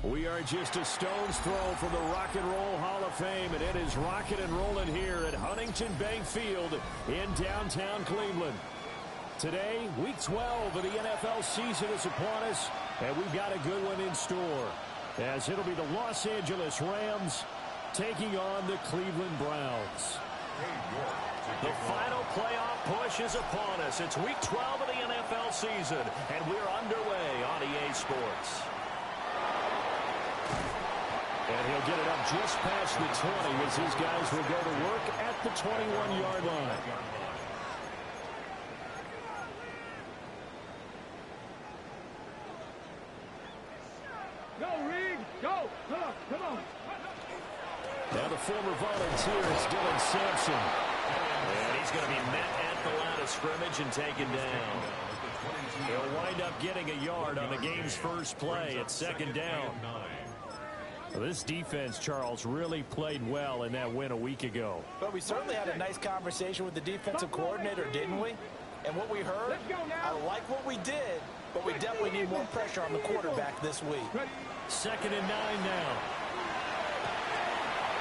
We are just a stone's throw from the Rock and Roll Hall of Fame, and it is rocking and rolling here at Huntington Bank Field in downtown Cleveland. Today, Week 12 of the NFL season is upon us, and we've got a good one in store, as it'll be the Los Angeles Rams taking on the Cleveland Browns. The final playoff push is upon us. It's Week 12 of the NFL season, and we're underway on EA Sports. And he'll get it up just past the 20 as his guys will go to work at the 21-yard line. Go, Reed! Go! Come on! Now the former volunteer is Dylan Sampson. And he's going to be met at the line of scrimmage and taken down. He'll wind up getting a yard on the game's first play at second down. Well, this defense, Charles, really played well in that win a week ago. But we certainly had a nice conversation with the defensive coordinator, didn't we? And what we heard, I like what we did, but we definitely need more pressure on the quarterback this week. 2nd and 9 now.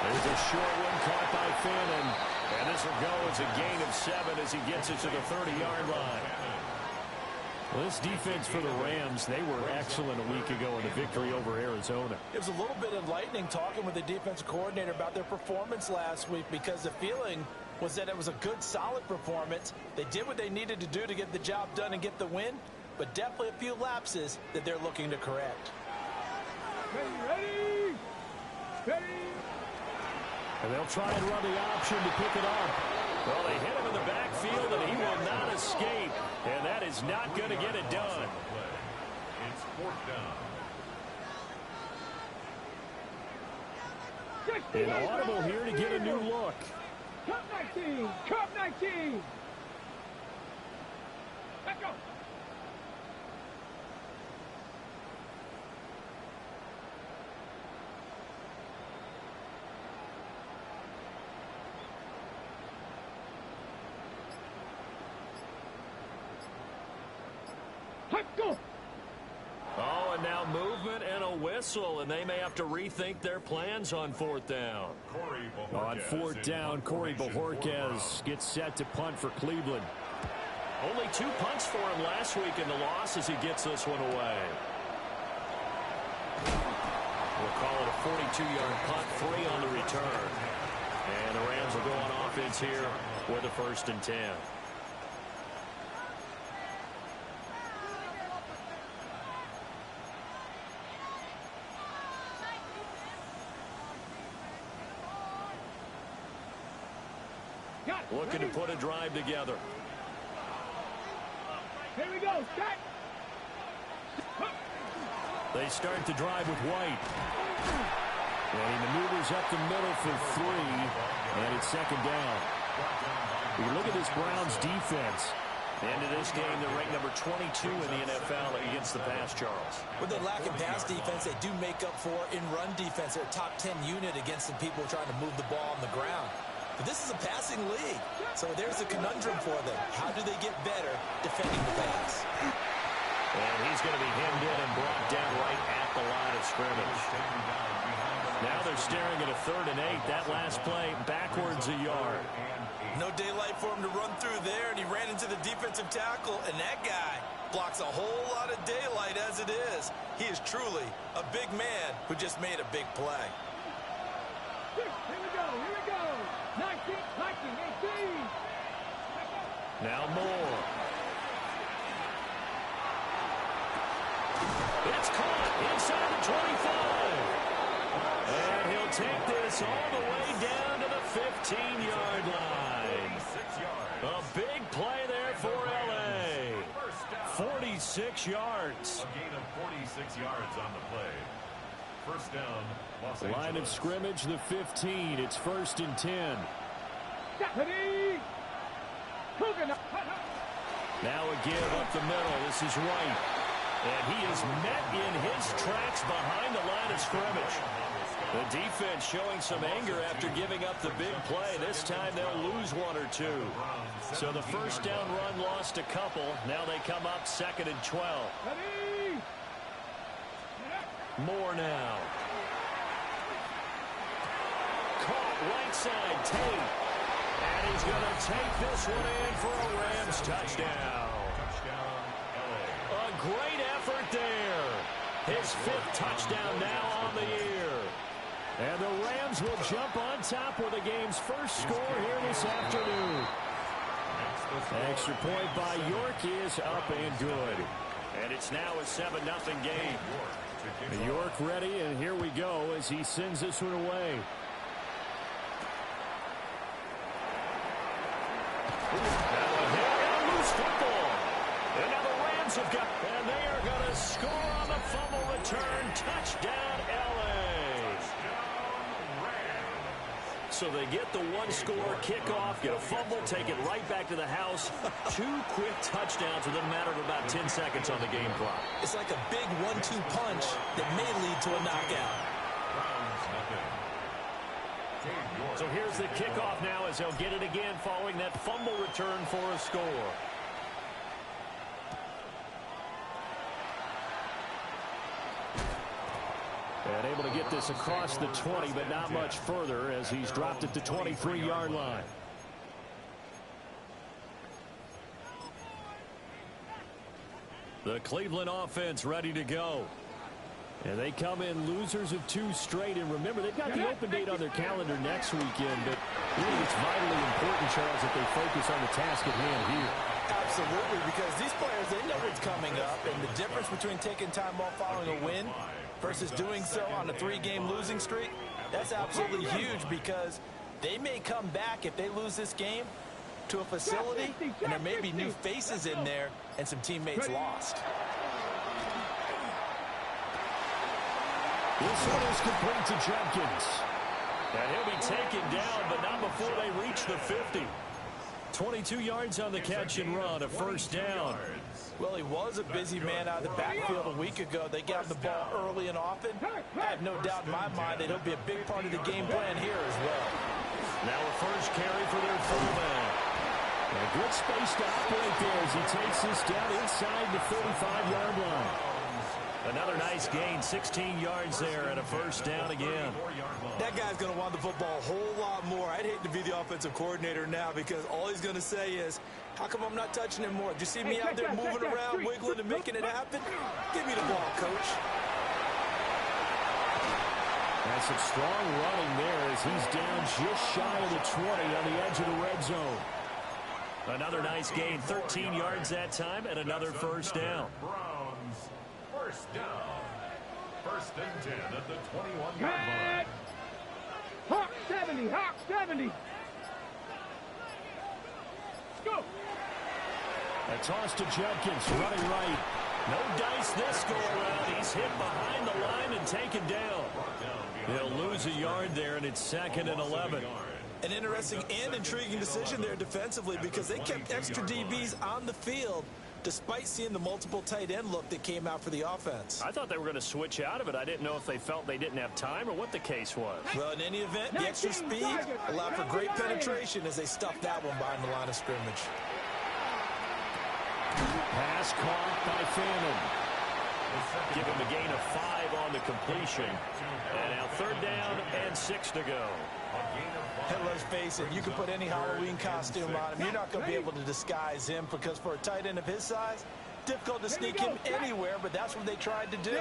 There's a short one caught by Fannin. And this will go as a gain of 7 as he gets it to the 30-yard line. Well, this defense for the Rams, they were excellent a week ago in the victory over Arizona. It was a little bit enlightening talking with the defensive coordinator about their performance last week, because the feeling was that it was a good, solid performance. They did what they needed to do to get the job done and get the win, but definitely a few lapses that they're looking to correct. Ready! And they'll try and run the option to pick it up. Well, they hit him in the backfield, and he will not escape. And that is not going to get it done. It's 4th down. An audible here to get a new look. Cup 19! Cup 19! Let's go! Oh, and now movement and a whistle, and they may have to rethink their plans on 4th down. On 4th down, Corey Bojorquez gets set to punt for Cleveland. Only 2 punts for him last week in the loss as he gets this one away. We'll call it a 42-yard punt, 3 on the return. And the Rams will go on offense here with a 1st and 10. Looking to put a drive together. Here we go. Set. They start the drive with White. And he maneuvers up the middle for 3. And it's 2nd down. You look at this Browns defense. Into this game, they're ranked number 22 in the NFL against the pass, Charles. With the lack of pass defense, they do make up for in run defense. They're a top 10 unit against the people trying to move the ball on the ground. But this is a passing league, so there's a conundrum for them. How do they get better defending the pass? And he's going to be hemmed in and brought down right at the line of scrimmage. Now they're staring at a 3rd and 8. That last play backwards a yard. No daylight for him to run through there, and he ran into the defensive tackle, and that guy blocks a whole lot of daylight as it is. He is truly a big man who just made a big play. Here we go. 19, 18. Now Moore. It's caught inside the 25. And he'll take this all the way down to the 15-yard line. A big play there for L.A. 46 yards. A gain of 46 yards on the play. 1st down, Los Angeles. Line of scrimmage, the 15. It's 1st and 10. Now a give up the middle. This is Wright. And he is met in his tracks behind the line of scrimmage. The defense showing some anger after giving up the big play. This time they'll lose one or two. So the first down run lost a couple. Now they come up 2nd and 12. More now. Caught right side, Tate. And he's going to take this one in for a Rams touchdown. A great effort there. His 5th touchdown now on the year. And the Rams will jump on top with the game's first score here this afternoon. Extra point by York is up and good. And it's now a 7-0 game. York ready, and here we go as he sends this one away. Now a hit and a loose football. And now the Rams have got, and they are going to score on the fumble return. Touchdown, LA. So they get the one-score kickoff, get a fumble, take it right back to the house. 2 quick touchdowns within a matter of about 10 seconds on the game clock. It's like a big 1-2 punch that may lead to a knockout. So here's the kickoff now as they'll get it again following that fumble return for a score. And able to get this across the 20, but not much further as he's dropped it to 23-yard line. The Cleveland offense ready to go. And they come in losers of 2 straight. And remember, they've got the open date on their calendar next weekend. But really, it's vitally important, Charles, that they focus on the task at hand here. Absolutely, because these players, they know what's coming up. And the difference between taking time off following a win versus doing so on a 3-game losing streak, that's absolutely huge because they may come back if they lose this game to a facility, and there may be new faces in there and some teammates lost. This one is complete to Jenkins. And he'll be taken down, but not before they reach the 50. 22 yards on the catch and run, a first down. Well, he was a busy man out of the backfield a week ago. They got him the ball early and often. I have no doubt in my mind that he'll be a big part of the game plan here as well. Now a first carry for their fullback. And a good space to operate there as he takes this down inside the 35-yard line. Another nice gain, 16 yards there, and a first down again. That guy's going to want the football a whole lot more. I'd hate to be the offensive coordinator now because all he's going to say is, how come I'm not touching him more? Do you see me out there moving around, wiggling, and making it happen? Give me the ball, coach. That's some strong running there as he's down just shy of the 20 on the edge of the red zone. Another nice gain, 13 yards that time, and another first down. First down. 1st and 10 at the 21-yard line. Hawk 70, Hawk 70. Go. A toss to Jenkins, running right. No dice this go around. He's hit behind the line and taken down. He'll lose a yard there, and it's 2nd and 11. An interesting and intriguing decision there defensively because they kept extra DBs on the field despite seeing the multiple tight end look that came out for the offense. I thought they were going to switch out of it. I didn't know if they felt they didn't have time or what the case was. Well, in any event, the extra speed allowed for great penetration as they stuffed that one behind the line of scrimmage. Pass caught by Fannin. Give him a gain of 5 on the completion. And now 3rd down and 6 to go. And let's face it, you can put any Halloween costume on him. You're not going to be able to disguise him because for a tight end of his size, difficult to sneak him anywhere, but that's what they tried to do.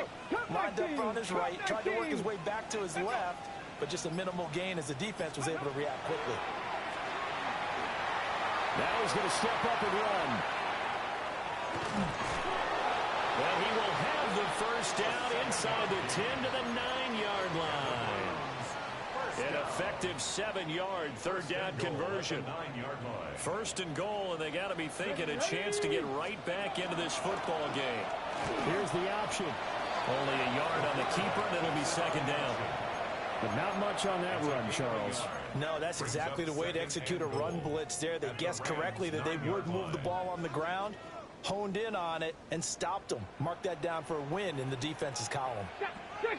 Lined up on his right, tried to work his way back to his left, but just a minimal gain as the defense was able to react quickly. Now he's going to step up and run. Well, he will have the first down inside the 10 to the 9-yard line. An effective 7-yard 3rd down conversion. 1st and goal, and they got to be thinking a chance to get right back into this football game. Here's the option. Only a yard on the keeper, and it'll be 2nd down. But not much on that run, Charles. No, that's exactly the way to execute a run blitz there. They guessed correctly that they would move the ball on the ground, honed in on it, and stopped them. Mark that down for a win in the defense's column. They'll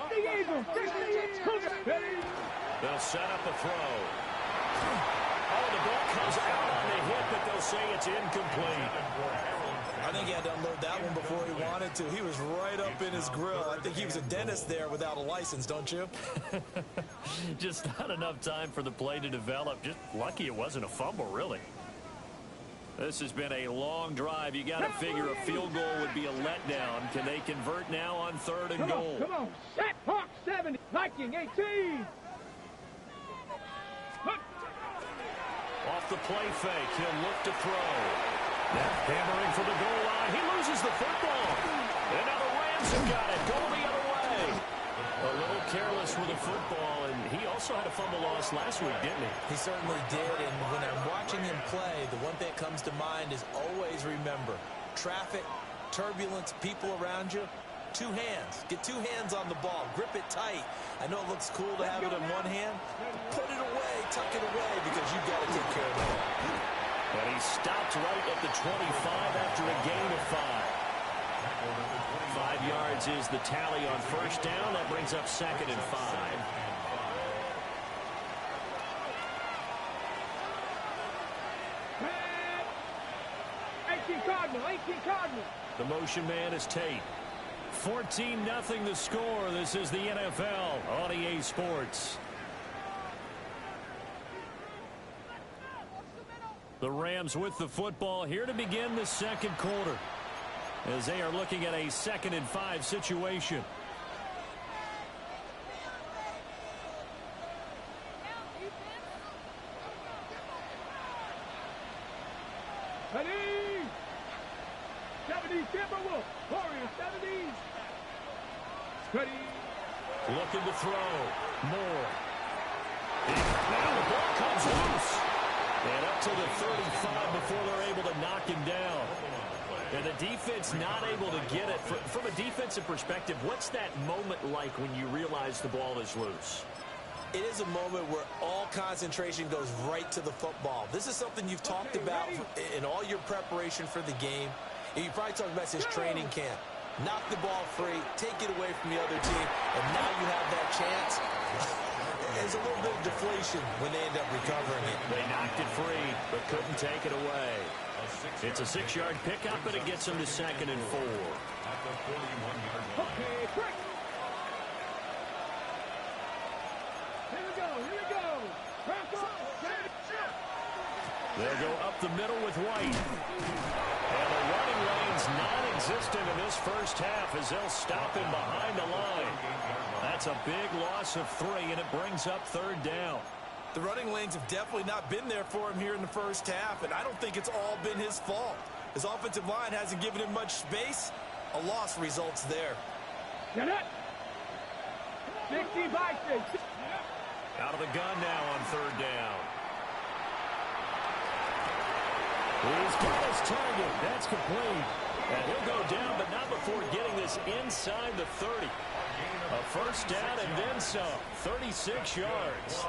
set up a throw. Oh, the ball comes out on the hit, but they'll say it's incomplete. I think he had to unload that one before he wanted to. He was right up in his grill. I think he was a dentist there without a license, don't you? Just not enough time for the play to develop. Just lucky it wasn't a fumble, really. This has been a long drive. You got to figure a field goal would be a letdown. Can they convert now on 3rd and goal? Come on. Set Hawk 70. Viking 18. Off the play fake. He'll look to throw. Hammering for the goal line. He loses the football. And now the Rams have got it. Going the other way. A little careless with the football, and he also had a fumble loss last week, didn't he? He certainly did, and when I'm watching him play, the one thing that comes to mind is always remember, traffic, turbulence, people around you, 2 hands. Get 2 hands on the ball. Grip it tight. I know it looks cool to have it in one hand. Put it away, tuck it away, because you've got to take care of the ball. And he stopped right at the 25 after a gain of 5. 5 yards is the tally on 1st down. That brings up 2nd and 5. Cardinal. The motion man is Tate. 14-0 the score. This is the NFL on EA Sports. The Rams with the football here to begin the 2nd quarter, as they are looking at a 2nd and 5 situation. Ready? 70s Timberwolves. Warriors 70s. Ready? Looking to throw. Moore. Now the ball comes loose. And up to the 35 before they're able to knock him down. And the defense not able to get it. From a defensive perspective, what's that moment like when you realize the ball is loose? It is a moment where all concentration goes right to the football. This is something you've talked about in all your preparation for the game. And you probably talked about since training camp. Knock the ball free, take it away from the other team, and now you have that chance. There's a little bit of deflation when they end up recovering it. They knocked it free, but couldn't take it away. It's a 6-yard pickup, but it gets them to 2nd and 4. Okay, quick. Here we go. They'll go up the middle with White. And the running lane's non-existent in this first half as they'll stop him behind the line. That's a big loss of 3, and it brings up 3rd down. The running lanes have definitely not been there for him here in the first half, and I don't think it's all been his fault. His offensive line hasn't given him much space. A loss results there. Get it. 65. Out of the gun now on 3rd down. He's got his target. That's complete. And he'll go down, but not before getting this inside the 30. A first down and then some. 36 yards.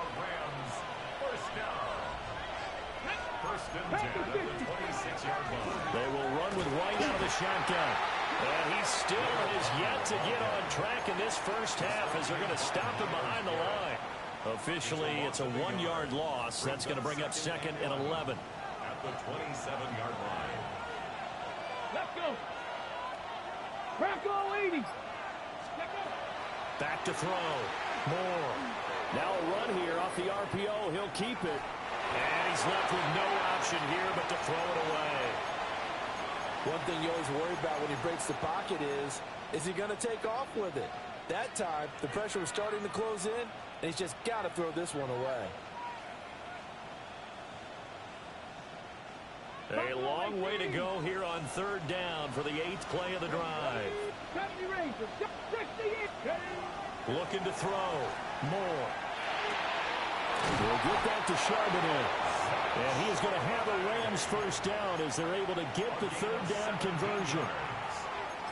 First and 10 at the 26-yard line. They will run with White out of the shotgun. And he still is yet to get on track in this first half as they're going to stop him behind the line. Officially, it's a 1-yard loss. That's going to bring up 2nd and 11. At the 27-yard line. Let's go. Bronco 80. Back to throw. Moore. Now a run here off the RPO. He'll keep it. And he's left with no option here but to throw it away. One thing you always worry about when he breaks the pocket is he going to take off with it? That time, the pressure was starting to close in, and he's just got to throw this one away. A long way to go here on 3rd down for the 8th play of the drive. Looking to throw. Moore. We'll get that to Charbonnet. And he is going to have a Rams first down as they're able to get the 3rd down conversion.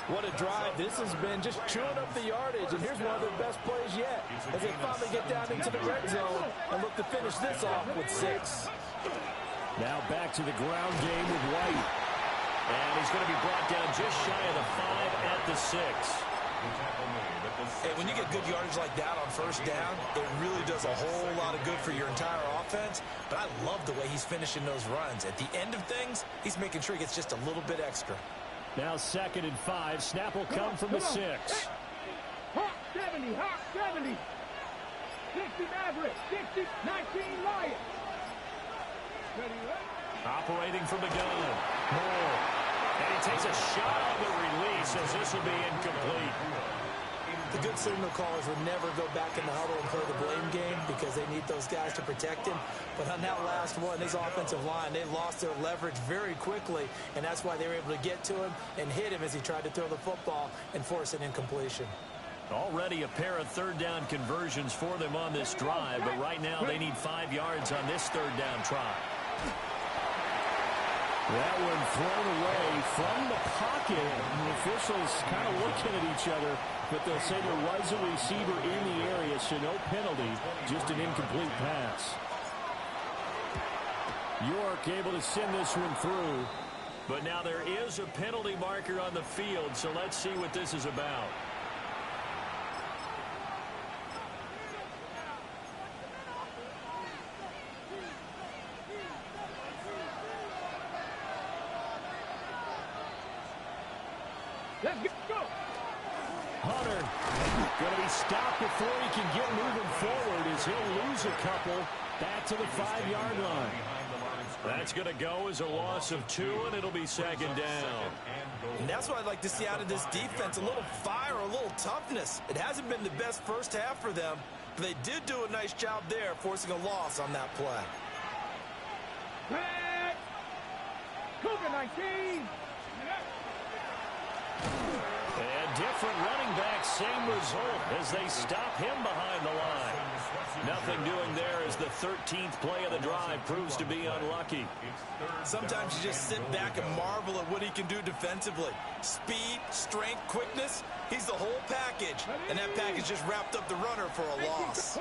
What a drive this has been, just chewing up the yardage. And here's one of their best plays yet as they finally get down into the red zone and look to finish this off with 6. Now back to the ground game with White. And he's going to be brought down just shy of the 5 at the 6. Hey, when you get good yardage like that on first down, it really does a whole lot of good for your entire offense. But I love the way he's finishing those runs. At the end of things, he's making sure he gets just a little bit extra. Now 2nd and 5. Snap will come from the 6. Hawk 70, Hawk 70. 60 Maverick, 60, 19 Lion. Ready, Operating from the gun. Moore. And he takes a shot on the release as this will be incomplete. The good signal callers would never go back in the huddle and play the blame game because they need those guys to protect him. But on that last one, his offensive line, they lost their leverage very quickly, and that's why they were able to get to him and hit him as he tried to throw the football and force an incompletion. Already a pair of third down conversions for them on this drive, but right now they need 5 yards on this third down try. That one thrown away from the pocket. And the officials kind of looking at each other, but they'll say there was a receiver in the area, so no penalty, just an incomplete pass. York able to send this one through, but now there is a penalty marker on the field, so let's see what this is about. Let's go. Hunter going to be stopped before he can get moving forward as he'll lose a couple back to the 5-yard line. That's going to go as a loss of 2, and it'll be 2nd down. And that's what I'd like to see out of this defense, a little fire, a little toughness. It hasn't been the best first half for them, but they did do a nice job there forcing a loss on that play. Red. Cougar 19. And different running back, same result as they stop him behind the line. Nothing doing there as the 13th play of the drive proves to be unlucky. Sometimes you just sit back and marvel at what he can do defensively. Speed, strength, quickness, he's the whole package. And that package just wrapped up the runner for a loss.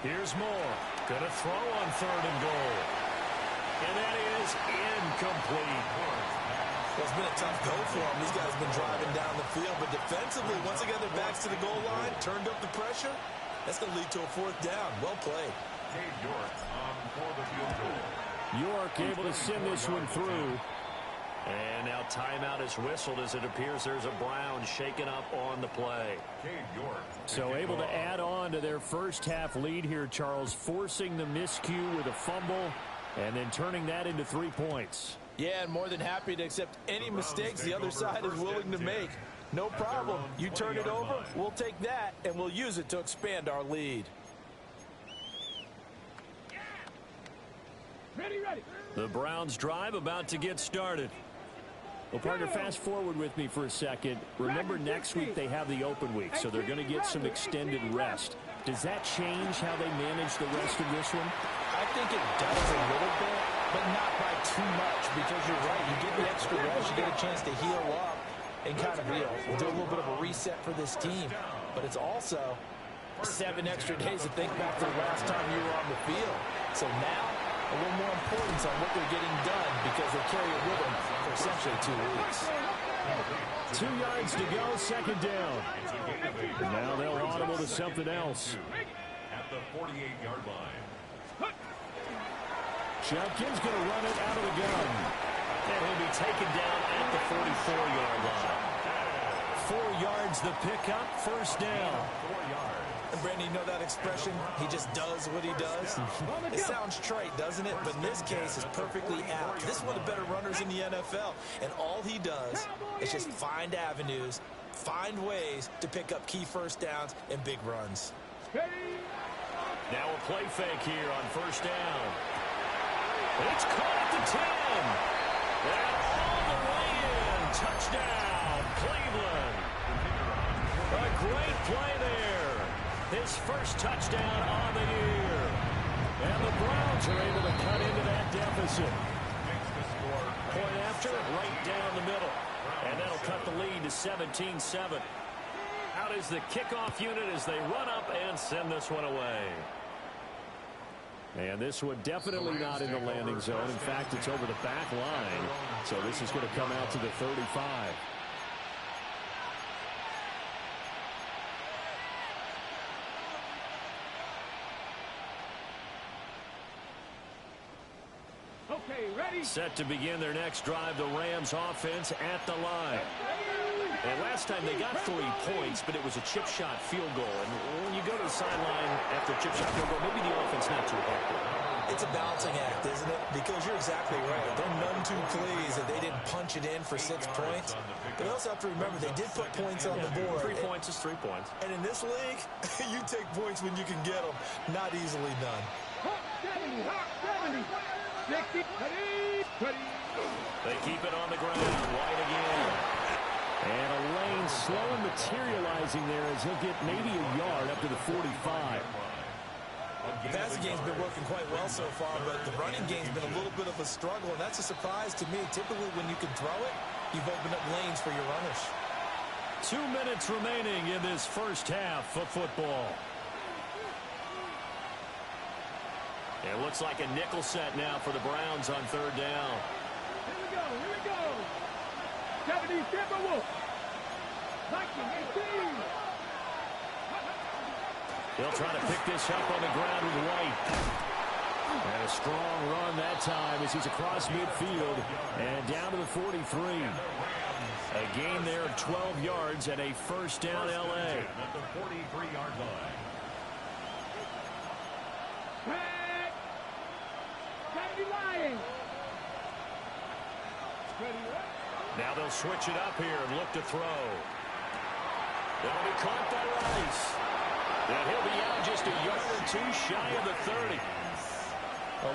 Here's Moore. Going to throw on 3rd and goal. And that is incomplete. Well, it's been a tough go for them. These guys have been driving down the field, but defensively, once they got their backs to the goal line, turned up the pressure, that's going to lead to a 4th down. Well played. York able to send this one through. And now timeout is whistled as it appears there's a Brown shaken up on the play. So able to add on to their first half lead here, Charles, forcing the miscue with a fumble and then turning that into 3 points. Yeah, and more than happy to accept any mistakes the other side is willing to make. No problem. You turn it over, we'll take that, and we'll use it to expand our lead. Ready. The Browns drive about to get started. Well, partner, fast forward with me for a second. Remember, next week they have the open week, so they're going to get some extended rest. Does that change how they manage the rest of this one? I think it does a little bit, but not by too much, because you're right. You get the extra rest, you get a chance to heal up and kind of do a little bit of a reset for this team. But it's also 7 extra days to think back to the last time you were on the field. So now, a little more importance on what they're getting done because they carry it with them for essentially 2 weeks. 2 yards to go, 2nd down. And now they'll audible to something else. At the 48-yard line. Jenkins going to run it out of the gun. And he'll be taken down at the 44-yard line. 4 yards the pickup, 1st down. 4 yards. And Brandon, you know that expression? He just does what he does. It sounds trite, doesn't it? But in this case, it's perfectly apt. This is one of the better runners in the NFL. And all he does is just find avenues, find ways to pick up key first downs and big runs. Now a play fake here on 1st down. It's caught at the 10. And all the way in. Touchdown, Cleveland. A great play there. His first touchdown on the year. And the Browns are able to cut into that deficit. Point after center, right down the middle. And that'll cut the lead to 17-7. Out is the kickoff unit as they run up and send this one away. And this one definitely not in the landing zone. In fact, it's over the back line. So this is going to come out to the 35. Okay, ready? Set to begin their next drive, the Rams offense at the line. And last time they got 3 points, but it was a chip shot field goal. And when you go to the sideline after a chip shot field goal, maybe the offense not too happy. It's a balancing act, isn't it? Because you're exactly right. They're none too pleased that they didn't punch it in for 6 points. But you also have to remember they did put points on the board. 3 points is 3 points. And in this league, you take points when you can get them. Not easily done. Hawk 70, Hawk 70. 60, ready. They keep it on the ground. White again. And a lane slow and materializing there as he'll get maybe a yard up to the 45. The passing game's been working quite well so far, but the running game's been a little bit of a struggle, and that's a surprise to me. Typically, when you can throw it, you've opened up lanes for your runners. 2 minutes remaining in this first half of football. It looks like a nickel set now for the Browns on third down. Here we go. 70 Timberwolves. 19, 18. They'll try to pick this up on the ground with White. And a strong run that time as he's across midfield and down to the 43. A gain there of 12 yards and a first down L.A. At the 43-yard line. Back. 70 Lions. Ready. Now they'll switch it up here and look to throw. That'll be caught by Rice. And he'll be out just a yard or 2 shy of the 30.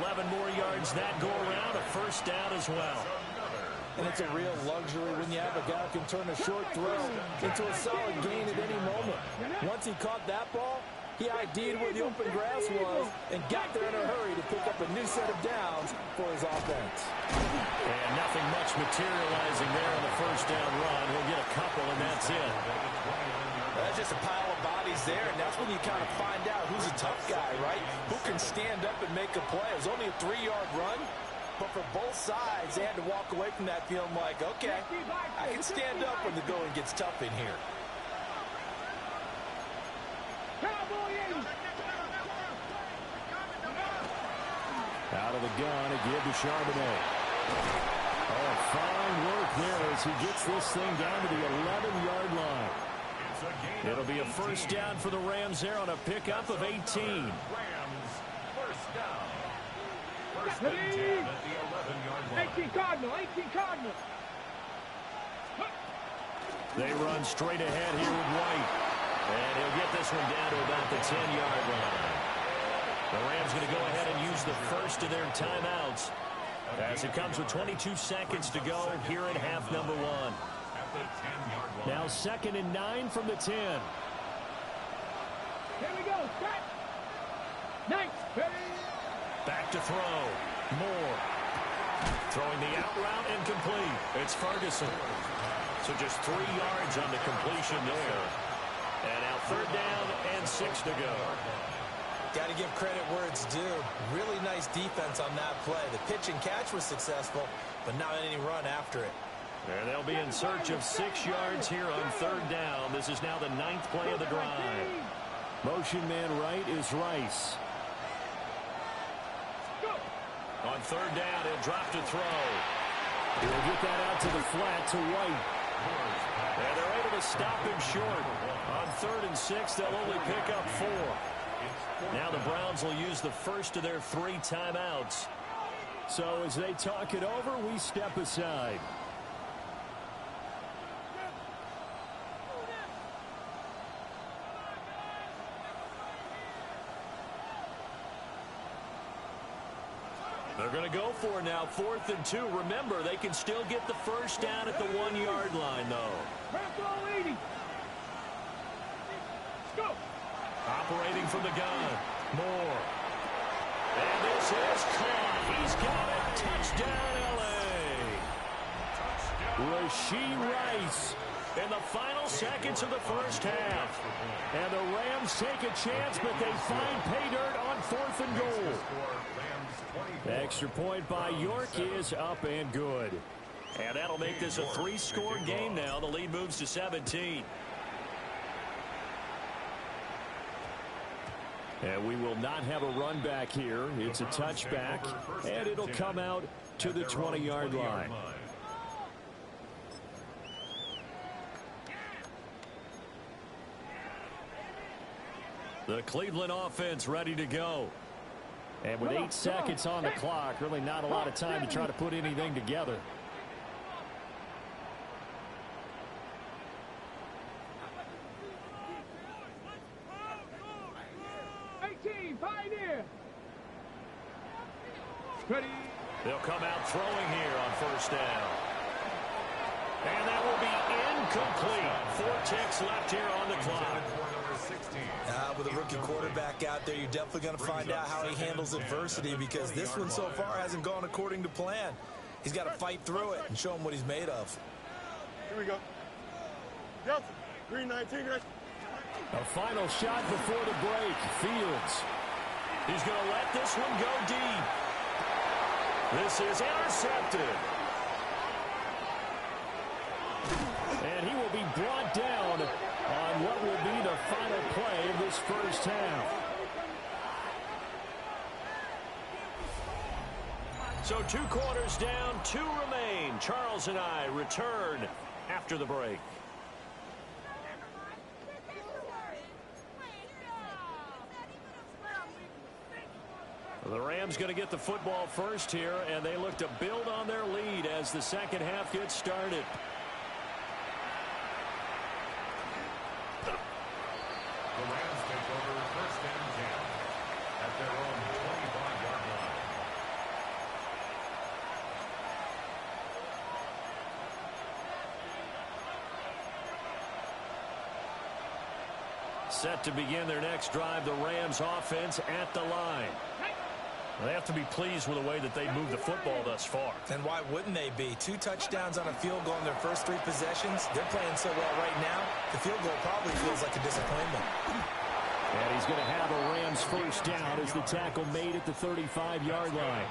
11 more yards that go around, a first down as well. And it's a real luxury when you have a guy who can turn a short throw into a solid gain at any moment. Once he caught that ball, he ID'd where the open grass was and got there in a hurry to pick up a new set of downs for his offense. And nothing much materializing there on the first down run. He'll get a couple, and that's it. That's just a pile of bodies there, and that's when you kind of find out who's a tough guy, right? Who can stand up and make a play. It was only a 3-yard run, but for both sides, they had to walk away from that feeling like, okay, I can stand up when the going gets tough in here. Out of the gun, again to Charbonnet. Oh, fine work there as he gets this thing down to the 11-yard line. It'll be a first down for the Rams there on a pickup of 18. Rams, first down. First and 10 at the 11-yard line. 18 Cardinal. They run straight ahead here with White. And he'll get this one down to about the 10-yard line. The Rams going to go ahead and use the first of their timeouts as it comes with 22 seconds to go here at half number 1. At the 10-yard line. Now 2nd and 9 from the 10. Here we go. Set. Nice. Back to throw. Moore. Throwing the out route incomplete. It's Ferguson. So just 3 yards on the completion there. And now 3rd down and 6 to go. Got to give credit where it's due. Really nice defense on that play. The pitch and catch was successful, but not any run after it. And they'll be in search of 6 yards here on 3rd down. This is now the 9th play of the drive. Motion man right is Rice. On 3rd down, he'll drop to throw. He'll get that out to the flat to White. And they're able to stop him short. On 3rd and 6, they'll only pick up 4. Now the Browns will use the first of their 3 timeouts. So as they talk it over, we step aside. They're going to go for it now, 4th and 2. Remember, they can still get the first down at the 1-yard line, though. Go. Operating from the gun. Moore. And this is caught. He's got it. Touchdown, L.A. Rashee Rice in the final seconds of the first half. And the Rams take a chance, but they find pay dirt on 4th and goal. The extra point by York is up and good. And that'll make this a 3-score game now. The lead moves to 17. And we will not have a run back here. It's a touchback, and it'll come out to the 20-yard line. The Cleveland offense ready to go. And with 8 seconds on the clock, really not a lot of time to try to put anything together. Ready. They'll come out throwing here on first down. And that will be incomplete. 4 ticks left here on the clock. With a rookie quarterback out there, you're definitely going to find out how he handles adversity, because this one so far hasn't gone according to plan. He's got to fight through it and show him what he's made of. Here we go. Delta, green 19. A final shot before the break. Fields. He's going to let this one go deep. This is intercepted. And he will be brought down on what will be the final play of this first half. So 2 quarters down, 2 remain. Charles and I return after the break. The Rams going to get the football first here, and they look to build on their lead as the second half gets started. The Rams take over 1st and 10 at their own 25-yard line. Set to begin their next drive, the Rams offense at the line. They have to be pleased with the way that they moved the football thus far. And why wouldn't they be? 2 touchdowns on a field goal in their first 3 possessions. They're playing so well right now, the field goal probably feels like a disappointment. And he's going to have a Rams first down as the tackle made at the 35-yard line.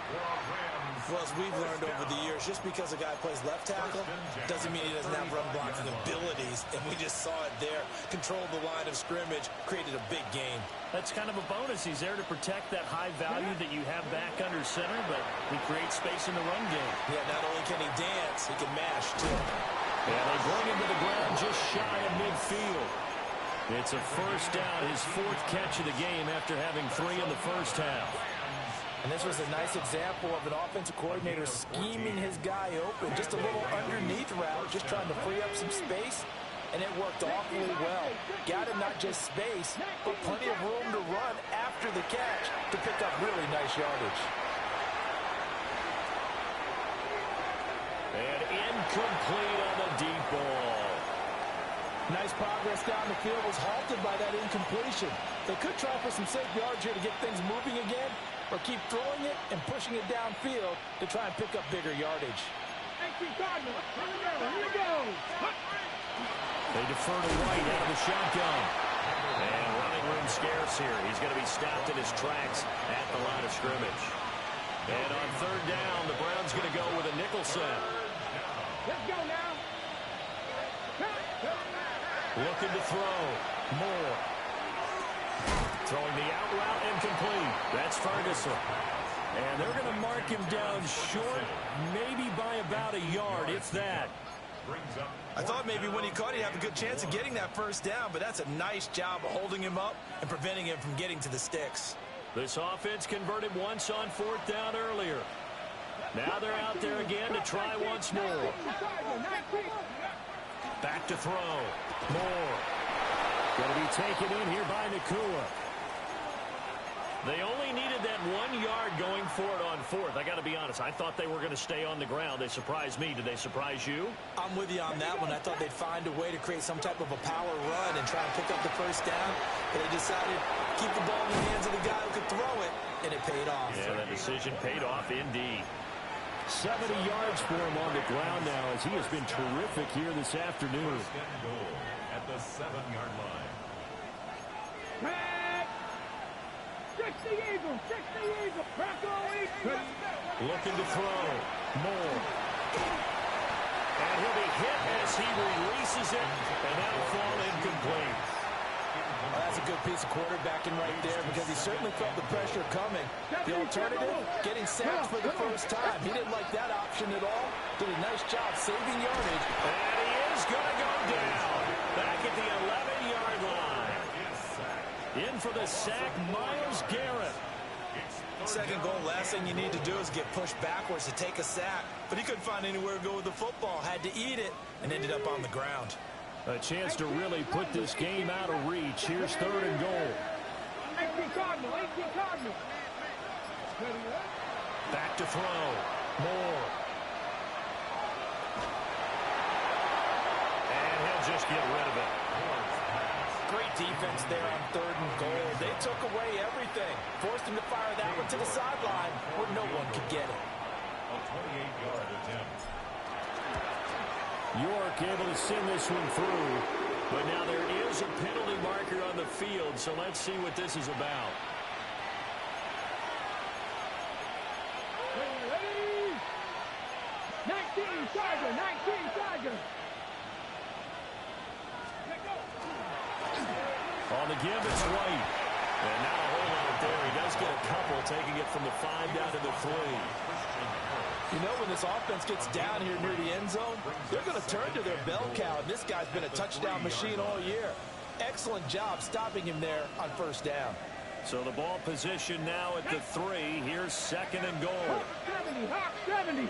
Well, as we've learned over the years, just because a guy plays left tackle doesn't mean he doesn't have run blocking abilities. And we just saw it there. Controlled the line of scrimmage, created a big game. That's kind of a bonus. He's there to protect that high value that you have back under center, but he creates space in the run game. Yeah, not only can he dance, he can mash, too. Yeah, they bring him to the ground just shy of midfield. It's a first down, his 4th catch of the game after having 3 in the first half. And this was a nice example of an offensive coordinator scheming his guy open. Just a little underneath route, just trying to free up some space. And it worked awfully well. Got him not just space, but plenty of room to run after the catch to pick up really nice yardage. And incomplete on the deep ball. Nice progress down the field was halted by that incompletion. They could try for some safe yards here to get things moving again, or keep throwing it and pushing it downfield to try and pick up bigger yardage. Here we go. They defer to White out of the shotgun. And running room scarce here. He's going to be stopped in his tracks at the line of scrimmage. And on 3rd down, the Browns going to go with a nickel set. Let's go now. Looking to throw. Moore. Throwing the out route incomplete. That's Ferguson. And they're going to mark him down short, maybe by about a yard, if that. I thought maybe when he caught, he'd have a good chance of getting that first down, but that's a nice job of holding him up and preventing him from getting to the sticks. This offense converted once on 4th down earlier. Now they're out there again to try once more. Back to throw. Moore. Going to be taken in here by Nakua. They only needed that 1 yard going for it on 4th. I got to be honest. I thought they were going to stay on the ground. They surprised me. Did they surprise you? I'm with you on that one. I thought they'd find a way to create some type of a power run and try and pick up the first down. But they decided to keep the ball in the hands of the guy who could throw it, and it paid off. Yeah, that decision paid off indeed. 70 yards for him on the ground now as he has been terrific here this afternoon. First and goal at the 7-yard line. Back. 60 Eagles. 60 Eagles. Bronco Eagles. Looking to throw. Moore. And he'll be hit as he releases it, and that'll fall incomplete. Well, that's a good piece of quarterbacking right there because he certainly felt the pressure coming. The alternative, getting sacked for the first time. He didn't like that option at all. Did a nice job saving yardage. And he is going to go down. Back at the 11-yard line. In for the sack, Myles Garrett. Second goal, last thing you need to do is get pushed backwards to take a sack. But he couldn't find anywhere to go with the football. Had to eat it and ended up on the ground. A chance to really put this game out of reach. Here's 3rd and goal. 18 Cardinal. 18 Cardinal. Back to throw. Moore. And he'll just get rid of it. Great defense there on 3rd and goal. They took away everything. Forced him to fire that one to the sideline where no one could get it. A 28-yard attempt. York able to send this one through. But now there is a penalty marker on the field, so let's see what this is about. Ready? 19 Tiger. 19 Tiger. On the give, it's White. And not a whole lot there. He does get a couple, taking it from the 5 down to the 3. You know, when this offense gets down here near the end zone, they're going to turn to their bell cow. And this guy's been a touchdown machine all year. Excellent job stopping him there on 1st down. So the ball position now at the 3. Here's 2nd and goal. 70. Hawk 70.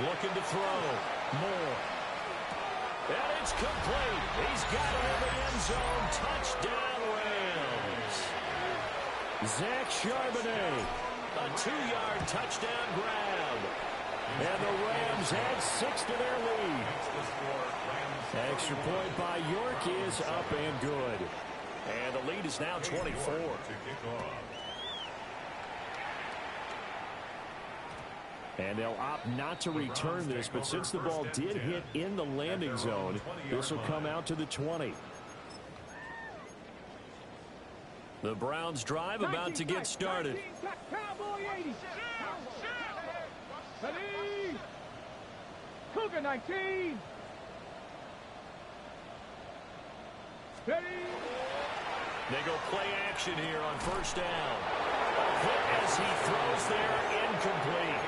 Looking to throw. Moore. And it's complete. He's got it in the end zone. Touchdown, Rams. Zach Charbonnet. A 2-yard touchdown grab. And the Rams add 6 to their lead. Extra point by York is up and good. And the lead is now 24. And they'll opt not to return this, but since the ball did hit in the landing zone, this will come out to the 20. The Browns drive about to get started. Cowboy 80. Ready? Cougar 19. Ready? They go play action here on 1st down. A hit as he throws there, incomplete.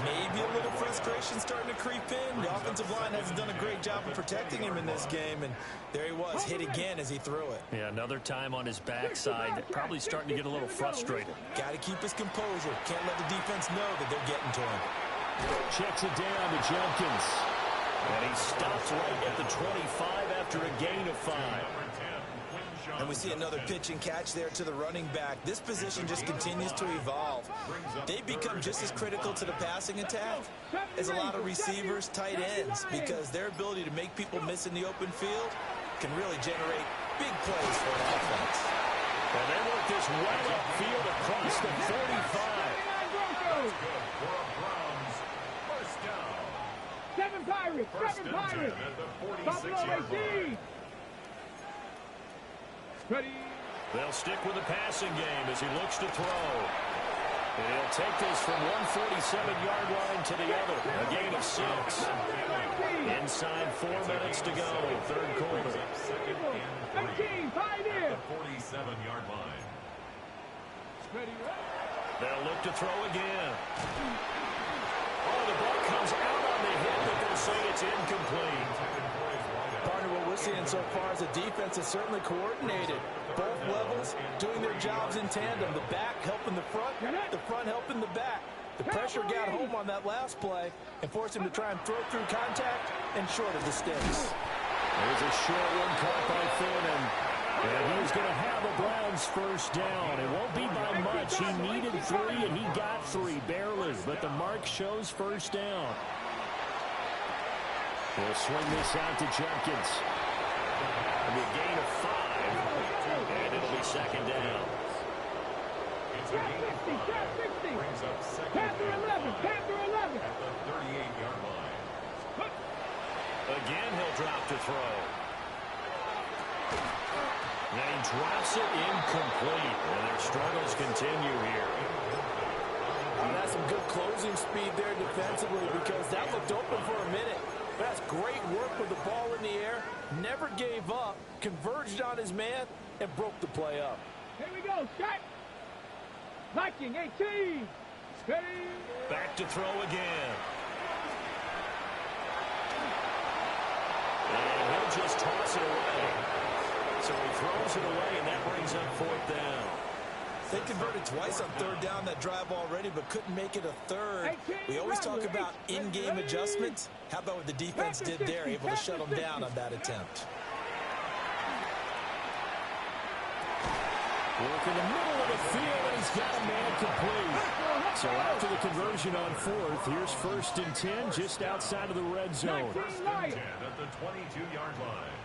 Maybe a little frustration starting to creep in. The offensive line hasn't done a great job of protecting him in this game, and there he was, hit again as he threw it. Yeah, another time on his backside, probably starting to get a little frustrated. Got to keep his composure. Can't let the defense know that they're getting to him. Checks it down to Jenkins. And he stops right at the 25 after a gain of 5. And we see another pitch and catch there to the running back. This position just continues to evolve. They become just as critical to the passing attack as a lot of receivers, tight ends, because their ability to make people miss in the open field can really generate big plays for an offense. And they work this right upfield across the 45. Seven Pirates. 7 Pirates. Buffalo 18. Ready? They'll stick with the passing game as he looks to throw. And he'll take this from 147-yard line to the other. A gain of 6. Inside 4 minutes to go. 3rd quarter. 18, Pioneer. 47-yard line. Ready? They'll look to throw again. Oh, the ball comes out on the hit, but they'll say it's incomplete. Partner, what we're seeing so far is the defense is certainly coordinated. Both levels doing their jobs in tandem. The back helping the front helping the back. The pressure got home on that last play and forced him to try and throw through contact and shorted the sticks. There's a short one caught by Thornton. And he's going to have a Browns 1st down. It won't be by much. He needed 3, and he got 3, barely. But the mark shows 1st down. We'll swing this out to Jenkins. It'll be a gain of 5, and it'll be 2nd down. It's a gain of 5. Brings up second Panther and 11, 5 Panther 11. at the 38-yard line. Again, he'll drop to throw. And he drops it incomplete. And their struggles continue here. And that's some good closing speed there defensively because that looked open for a minute. That's great work with the ball in the air. Never gave up, converged on his man, and broke the play up. Here we go, Scott. Viking 18. Ready. Back to throw again. And he'll just toss it away. So he throws it away, and that brings up 4th down. They converted twice on 3rd down that drive already, but couldn't make it a 3rd. We always talk about in-game adjustments. How about what the defense did there, able to shut them down on that attempt? Work in the middle of the field, and he's got a man complete. So after the conversion on 4th, here's 1st and 10 just outside of the red zone. 1st and 10 at the 22-yard line.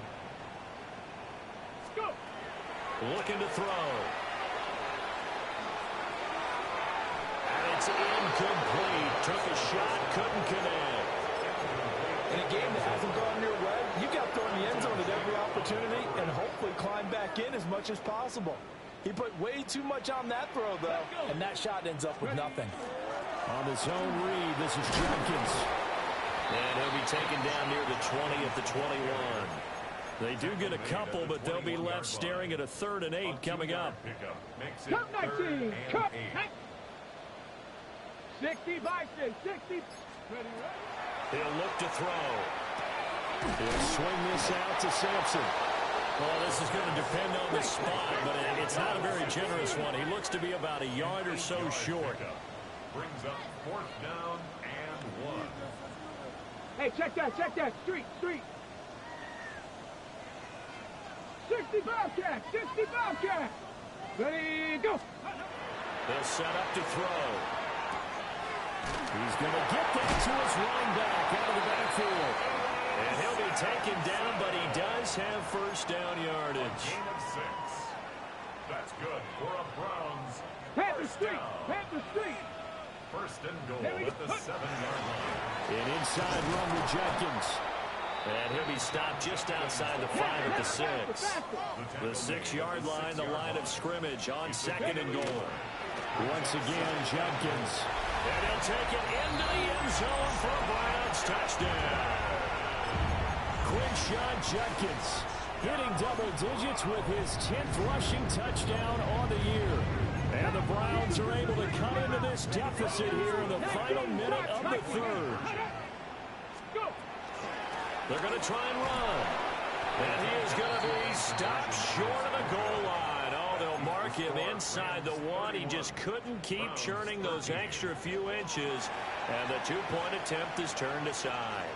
Go. Looking to throw. And it's incomplete. Took a shot, couldn't connect. In a game that hasn't gone your way, you got to throw in the end zone at every opportunity and hopefully climb back in as much as possible. He put way too much on that throw, though, and that shot ends up with nothing. On the zone read, this is Jenkins. And he'll be taken down near the 20 at the 21. They do get a couple, but they'll be left staring at a 3rd and 8 coming up. Cut 19. Cut. 60 by 60. Ready. He'll look to throw. He'll swing this out to Sampson. Well, this is going to depend on the spot, but it's not a very generous one. He looks to be about a yard or so short. Brings up 4th down and 1. Hey, check that. Street. 60 Bobcat. 60 Bobcat. Ready, go. They'll set up to throw. He's going to get that to his running back out of the backfield. And he'll be taken down, but he does have 1st down yardage. Gain of 6. That's good for a Browns. Panther First Street. down. Panther Street. 1st and goal at the 7-yard line. An inside run with Jenkins. And he'll be stopped just outside the 5 at the 6. The 6-yard line, the line of scrimmage on 2nd and goal. Once again, Jenkins. And he'll take it into the end zone for a Browns touchdown. Quinshawn Jenkins hitting double digits with his 10th rushing touchdown on the year. And the Browns are able to come into this deficit here in the final minute of the 3rd. They're going to try and run. And he is going to be stopped short of the goal line. Oh, they'll mark him inside the 1. He just couldn't keep churning those extra few inches. And the 2-point attempt is turned aside.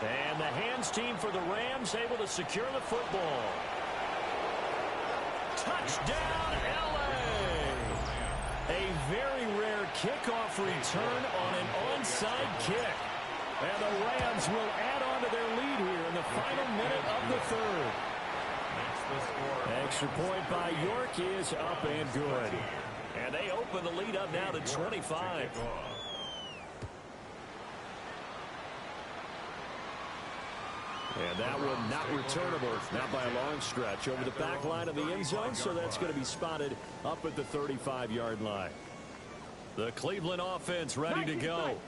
And the hands team for the Rams able to secure the football. Touchdown, L.A. A very rare kickoff return on an onside kick. And the Rams will add on to their lead here in the final minute of the 3rd. Extra point by York is up and good. And they open the lead up now to 25. And that one not returnable, not by a long stretch, over the back line of the end zone, so that's going to be spotted up at the 35-yard line. The Cleveland offense ready to go.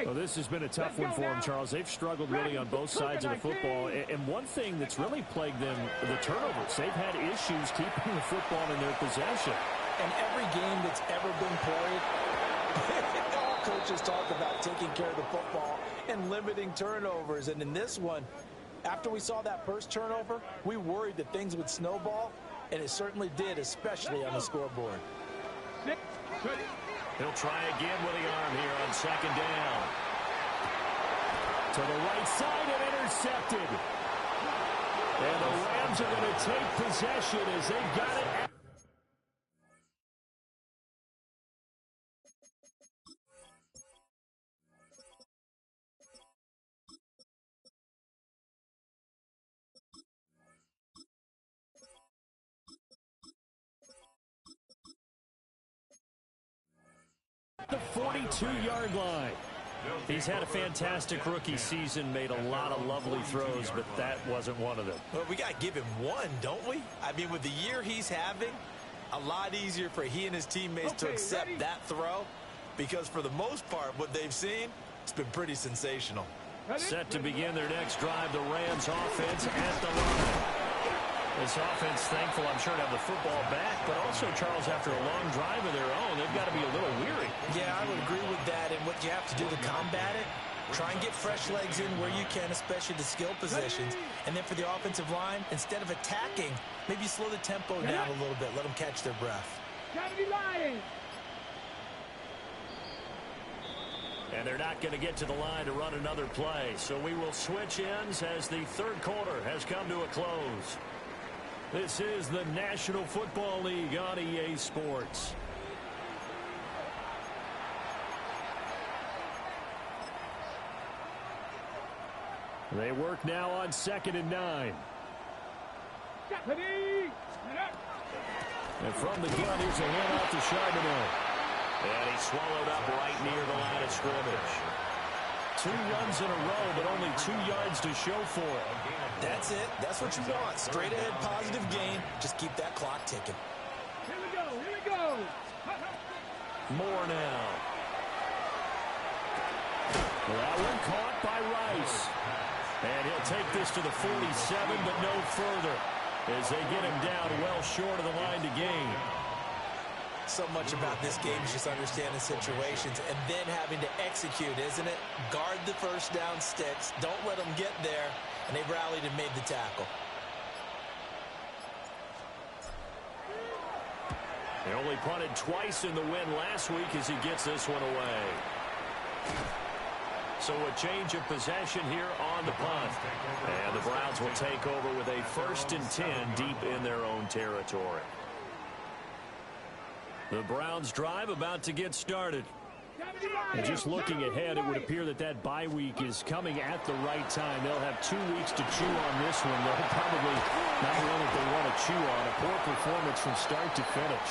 Well, this has been a tough one for them, Charles. They've struggled really on both sides of the football. And one thing that's really plagued them, the turnovers. They've had issues keeping the football in their possession. And every game that's ever been played, all coaches talk about taking care of the football and limiting turnovers. And in this one, after we saw that first turnover, we worried that things would snowball, and it certainly did, especially on the scoreboard. He'll try again with the arm here on 2nd down. To the right side and intercepted. And the Rams are going to take possession as they've got it. 22-yard line. He's had a fantastic rookie season, made a lot of lovely throws, but that wasn't one of them. Well, we got to give him one, don't we? I mean, with the year he's having, a lot easier for he and his teammates to accept that throw, because for the most part, what they've seen, it's been pretty sensational. Set to begin their next drive, the Rams offense at the line. This offense, thankful, I'm sure, to have the football back, but also, Charles, after a long drive of their own, they've got to be a little weary. Yeah, I would agree with that, and what you have to do to combat it, try and get fresh legs in where you can, especially the skill positions, and then for the offensive line, instead of attacking, maybe slow the tempo down a little bit, let them catch their breath. And they're not going to get to the line to run another play, so we will switch ends as the third quarter has come to a close. This is the National Football League on EA Sports. They work now on 2nd and 9. And from the gun, here's a handoff to Charbonnet. And he's swallowed up right near the line of scrimmage. 2 runs in a row, but only 2 yards to show for it. That's it. That's what you want. Straight ahead, positive gain. Just keep that clock ticking. Here we go. Here we go. More now. That one caught by Rice. And he'll take this to the 47, but no further, as they get him down well short of the line to gain. So much about this game is just understanding situations and then having to execute, isn't it? Guard the first down sticks. Don't let them get there. And they rallied and made the tackle. They only punted twice in the win last week as he gets this one away. So a change of possession here on the punt. And the Browns will take over with a 1st and 10 deep in their own territory. The Browns drive about to get started. And just looking ahead, it would appear that that bye week is coming at the right time. They'll have 2 weeks to chew on this one. They'll probably not one that they want to chew on. A poor performance from start to finish.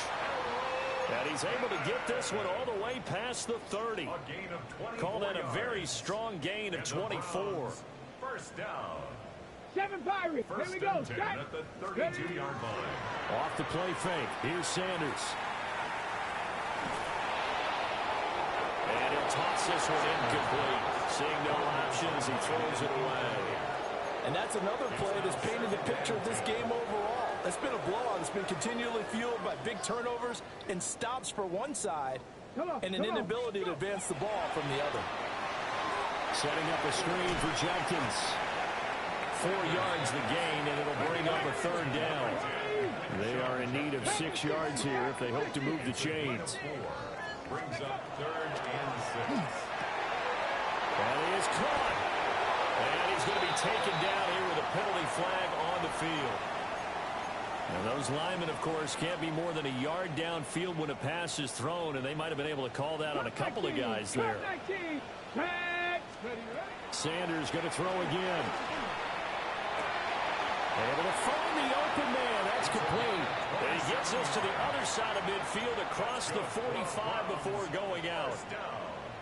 And he's able to get this one all the way past the 30. Call that a very strong gain of 24. First down. 7 Pirates. Here we go. Start at the 32-yard line. Off the play fake. Here's Sanders. And he'll toss this one incomplete. Seeing no options, he throws it away. And that's another play that's painted the picture of this game overall. It's been a blowout. It's been continually fueled by big turnovers and stops for one side and an inability to advance the ball from the other. Setting up a screen for Jenkins. 4 yards the gain, and it'll bring up a 3rd down. They are in need of 6 yards here if they hope to move the chains. Brings up 3rd and 6. And he is caught. And he's going to be taken down here with a penalty flag on the field. And those linemen, of course, can't be more than a yard downfield when a pass is thrown, and they might have been able to call that on a couple of guys there. Sanders going to throw again. Able to find the open man. That's complete. And he gets us to the other side of midfield across the 45 before going out.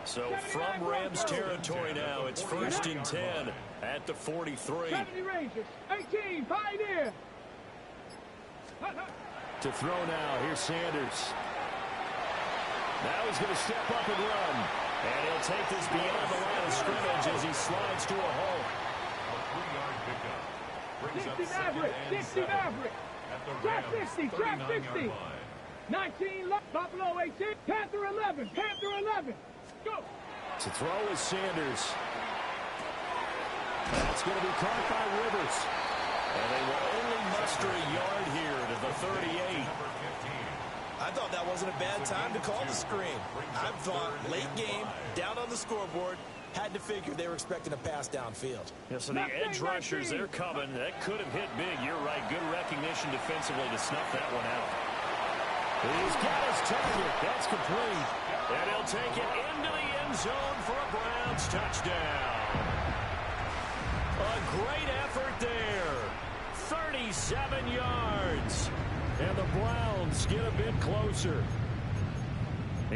So from Rams territory now, it's 1st and 10 at the 43. 70 Rangers, 18, Pioneer. To throw now, here's Sanders. Now he's going to step up and run. And he'll take this beyond the line of scrimmage as he slides to a hole. A 3-yard pickup. Brings up 60 Maverick, 60 Maverick. Trap 60, trap 60. 19 left, Buffalo 18, Panther 11, Panther 11. Go. To throw is Sanders. That's going to be caught by Rivers. And they will only muster a yard here to the 38. I thought that wasn't a bad time to call the screen. I thought late game, down on the scoreboard, had to figure they were expecting a pass downfield. Yeah, so the edge rushers, they're coming. That could have hit big. You're right. Good recognition defensively to snuff that one out. He's got his target. That's complete. And he'll take it into the end zone for a Browns touchdown. A great effort there. 37 yards. And the Browns get a bit closer.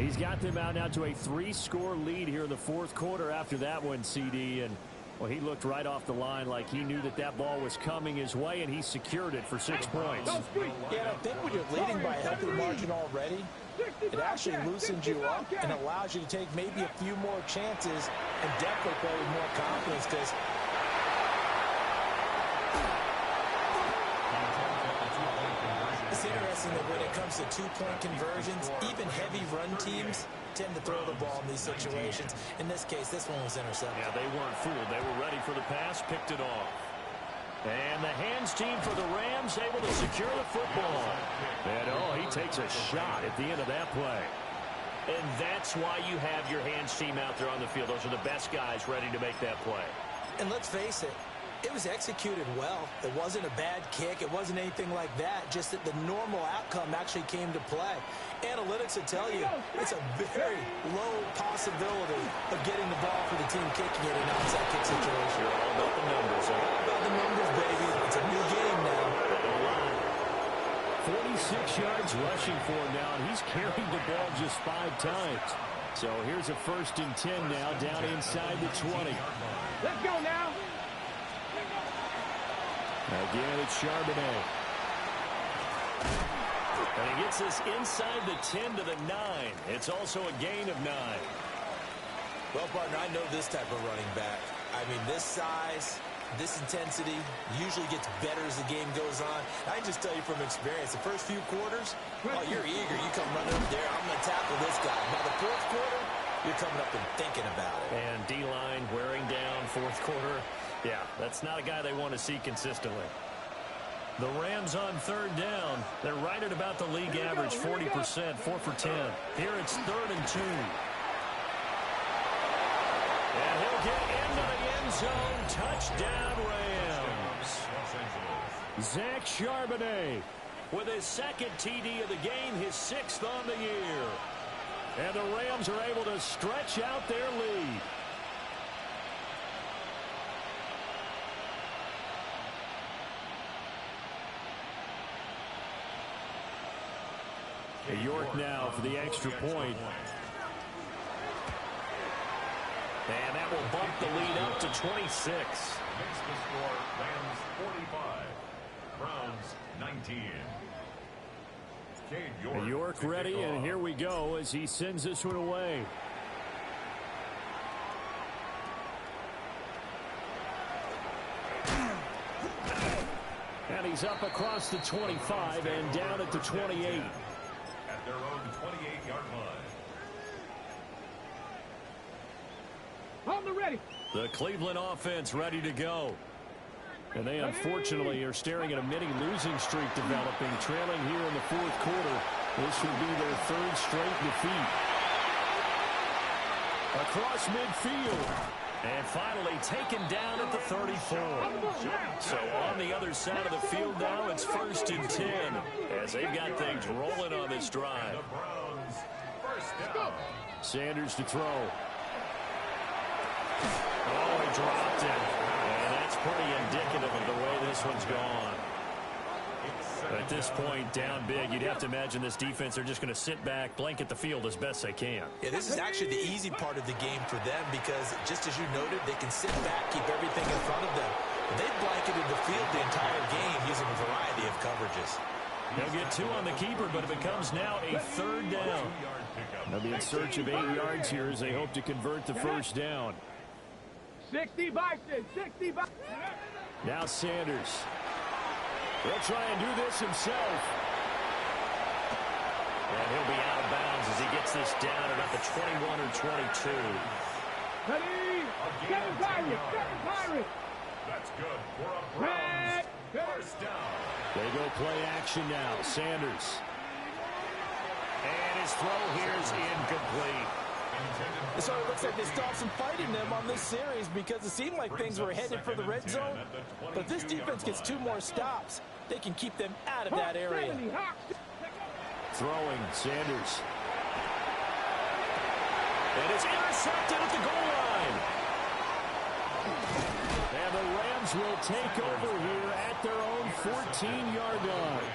He's got them out now to a 3-score lead here in the fourth quarter after that one, CD. And, well, he looked right off the line like he knew that that ball was coming his way, and he secured it for 6 points. Yeah, and I think when you're leading by a healthy margin already, it actually loosens you up and allows you to take maybe a few more chances and definitely play with more confidence because it's interesting that when it comes to two-point conversions, even heavy run teams tend to throw the ball in these situations. In this case, this one was intercepted. Yeah, they weren't fooled. They were ready for the pass, picked it off. And the hands team for the Rams able to secure the football. And, oh, he takes a shot at the end of that play. And that's why you have your hands team out there on the field. Those are the best guys ready to make that play. And let's face it, it was executed well. It wasn't a bad kick. It wasn't anything like that. Just that the normal outcome actually came to play. Analytics will tell you it's a very low possibility of getting the ball for the team kicking it in an onside kick situation. You're all about the numbers, huh? All about the numbers, baby. It's a new game now. 46 yards rushing for him now, and he's carried the ball just 5 times. So here's a 1st and 10 now, down inside the 20. Let's go now. Again, it's Charbonnet. And he gets this inside the 10 to the 9. It's also a gain of 9. Well, partner, I know this type of running back. I mean, this size, this intensity usually gets better as the game goes on. I can just tell you from experience, the first few quarters, oh, you're eager. You come running up there, I'm going to tackle this guy. By the fourth quarter, you're coming up and thinking about it. And D-line wearing down fourth quarter. Yeah, that's not a guy they want to see consistently. The Rams on 3rd down. They're right at about the league average, 40%, 4 for 10. Here it's 3rd and 2. And he'll get into the end zone. Touchdown, Rams. Zach Charbonnet with his 2nd TD of the game, his 6th on the year. And the Rams are able to stretch out their lead. York now for the extra point. And that will bump the lead up to 26. Makes the score Rams 45, Browns 19. York ready, and here we go as he sends this one away. And he's up across the 25 and down at the 28. At their own 28-yard line. On the ready. The Cleveland offense ready to go. And they unfortunately are staring at a mini losing streak developing, trailing here in the fourth quarter. This would be their 3rd straight defeat. Across midfield. And finally taken down at the 34. So on the other side of the field now, it's 1st and 10 as they've got things rolling on this drive. The Browns, 1st down. Sanders to throw. Oh, he dropped it. And that's pretty indicative of the way this one's gone. At this point, down big, you'd have to imagine this defense are just going to sit back, blanket the field as best they can. Yeah, this is actually the easy part of the game for them because, just as you noted, they can sit back, keep everything in front of them. They've blanketed the field the entire game using a variety of coverages. They'll get 2 on the keeper, but it becomes now a 3rd down. They'll be in search of 8 yards here as they hope to convert the 1st down. 60 Bison, 60 Bison. Now Sanders. He'll try and do this himself. And he'll be out of bounds as he gets this down at about the 21 or 22. Ready? Seven Pirates. That's good for a Browns 1st down. They go play action now. Sanders. And his throw here is incomplete. So it looks like they stopped some fight in them on this series because it seemed like things were headed for the red zone. But if this defense gets 2 more stops, they can keep them out of that area. Throwing, Sanders. And it's intercepted at the goal line. And the Rams will take over here at their own 14-yard line.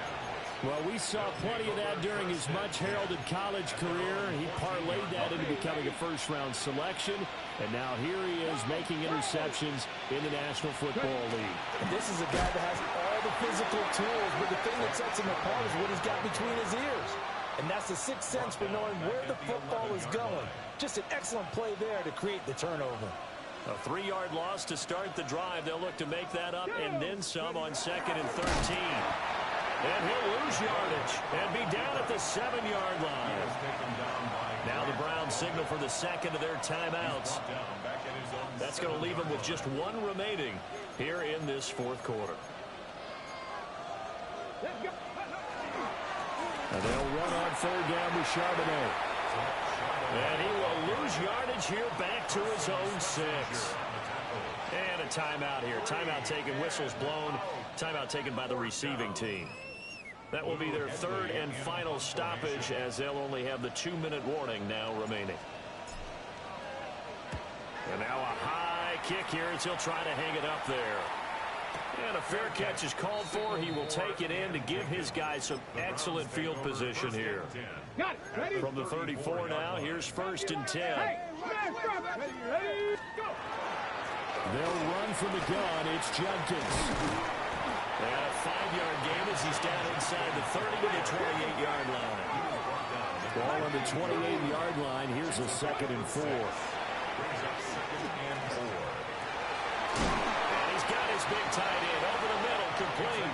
Well, we saw plenty of that during his much-heralded college career. He parlayed that into becoming a first-round selection, and now here he is making interceptions in the National Football League. And this is a guy that has all the physical tools, but the thing that sets him apart is what he's got between his ears. And that's the sixth sense for knowing where the football is going. Just an excellent play there to create the turnover. A 3-yard loss to start the drive. They'll look to make that up and then some on 2nd and 13. And he'll lose yardage and be down at the 7-yard line. Now the Browns signal for the second of their timeouts. That's going to leave them with just one remaining here in this fourth quarter. And they'll run on 3rd down with Charbonnet. And he will lose yardage here back to his own 6. And a timeout here. Timeout taken, whistles blown. Timeout taken by the receiving team. That will be their 3rd and final stoppage, as they'll only have the 2-minute warning now remaining. And now a high kick here as he'll try to hang it up there. And a fair catch is called for. He will take it in to give his guys some excellent field position here. From the 34 now, here's 1st and 10. They'll run from the gun. It's Jenkins. And a 5-yard gain as he's down inside the 30 to the 28-yard line. Ball on the 28-yard line. Here's a 2nd and 4. And he's got his big tight end over the middle, complete.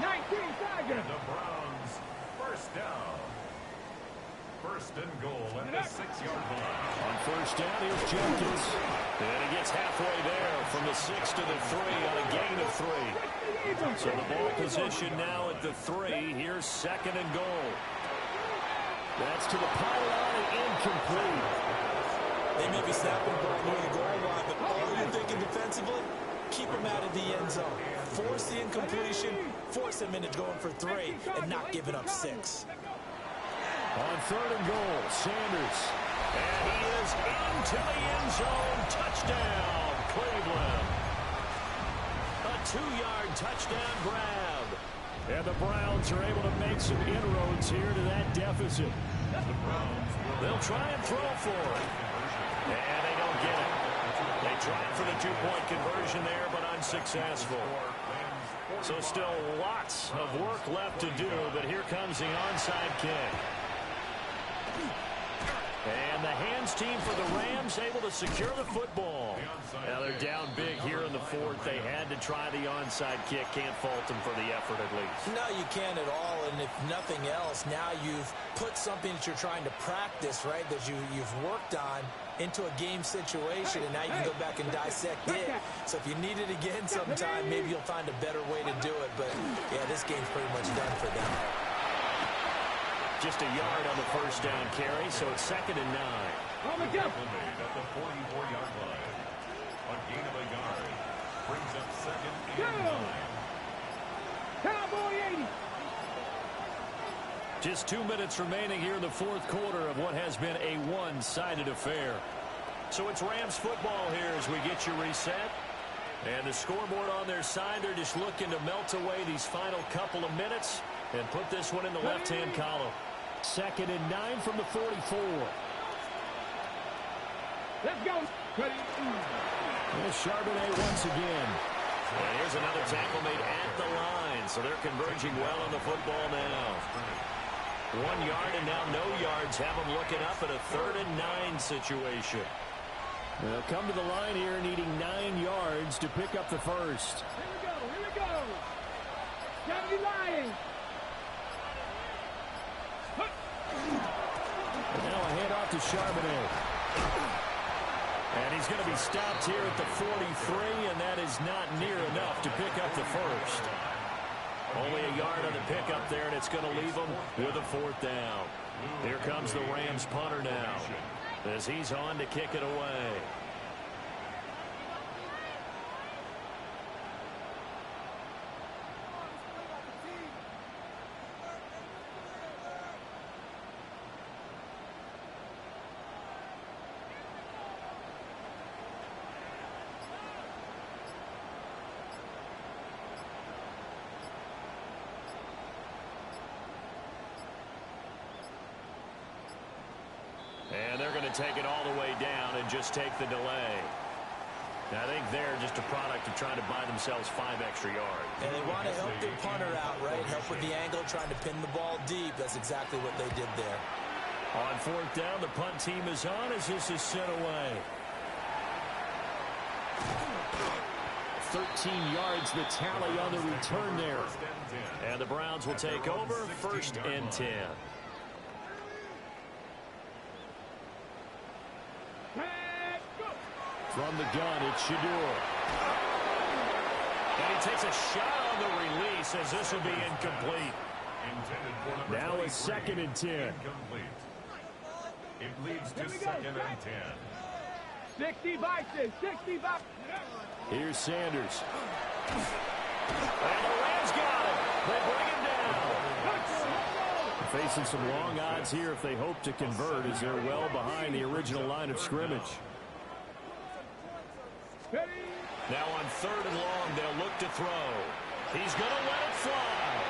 19 Tiger. And the Browns, 1st down. 1st and goal at the 6-yard line. On 1st down, here's Jenkins. And he gets halfway there from the 6 to the 3 on a gain of 3. So the ball position now at the 3. Here's 2nd and goal. That's to the pylon and incomplete. They may be snapping the ball near the goal line, but all you're thinking defensively, keep them out of the end zone. Force the incompletion, force them into going for 3, and not giving up 6. On 3rd and goal, Sanders. And he is into the end zone. Touchdown, Cleveland. A 2-yard touchdown grab. And the Browns are able to make some inroads here to that deficit. They'll try and throw for it. And they don't get it. They tried for the 2-point conversion there, but unsuccessful. So still lots of work left to do, but here comes the onside kick. And the hands team for the Rams able to secure the football. Now they're down big here in the 4th. They had to try the onside kick. Can't fault them for the effort at least. No, you can't at all. And if nothing else, now you've put something that you're trying to practice, right, that you've worked on into a game situation, and now you can go back and dissect it. So if you need it again sometime, maybe you'll find a better way to do it. But, yeah, this game's pretty much done for them. Just a yard on the 1st down carry, so it's 2nd and 9. On the jump. At the 44-yard line. A gain of a yard. Brings up 2nd and 9. Cowboy 80. Just 2 minutes remaining here in the 4th quarter of what has been a one-sided affair. So it's Rams football here as we get you reset. And the scoreboard on their side, they're just looking to melt away these final couple of minutes and put this one in the left-hand column. 2nd and 9 from the 44. Let's go. There's Charbonnet once again. And here's another tackle made at the line. So they're converging well on the football now. 1 yard and now no yards. Have them looking up at a 3rd and 9 situation. They'll come to the line here needing 9 yards to pick up the first. Here we go. Gotta be lying. And now a handoff to Charbonnet. And he's going to be stopped here at the 43, and that is not near enough to pick up the first. Only a yard on the pickup there, and it's going to leave them with a 4th down. Here comes the Rams punter now as he's on to kick it away. take it all the way down and just take the delay. I think they're just a product of trying to buy themselves 5 extra yards. And they want to help their punter out, right? Help with the angle, trying to pin the ball deep. That's exactly what they did there. On 4th down, the punt team is on as this is sent away. 13 yards the tally on the return there. And the Browns will take over 1st and 10. From the gun, it's Shadur. And he takes a shot on the release as this will be incomplete. Now it's 2nd and 10. It leads to 2nd and 10. 60 boxes, 60 boxes. Here's Sanders. And the Rams got him. They bring him down. Facing some long odds here if they hope to convert as they're well behind the original line of scrimmage. Now on 3rd and long, they'll look to throw. He's going to let it fly.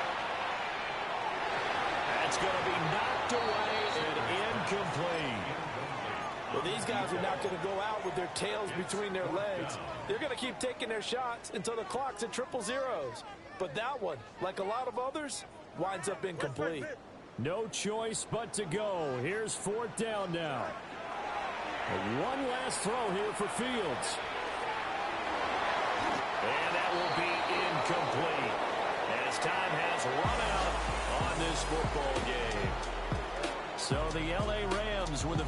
That's going to be knocked away and incomplete. Well, these guys are not going to go out with their tails between their legs. They're going to keep taking their shots until the clock's at 000. But that one, like a lot of others, winds up incomplete. No choice but to go. Here's 4th down now. And one last throw here for Fields. And that will be incomplete as time has run out on this football game. So the L.A. Rams with a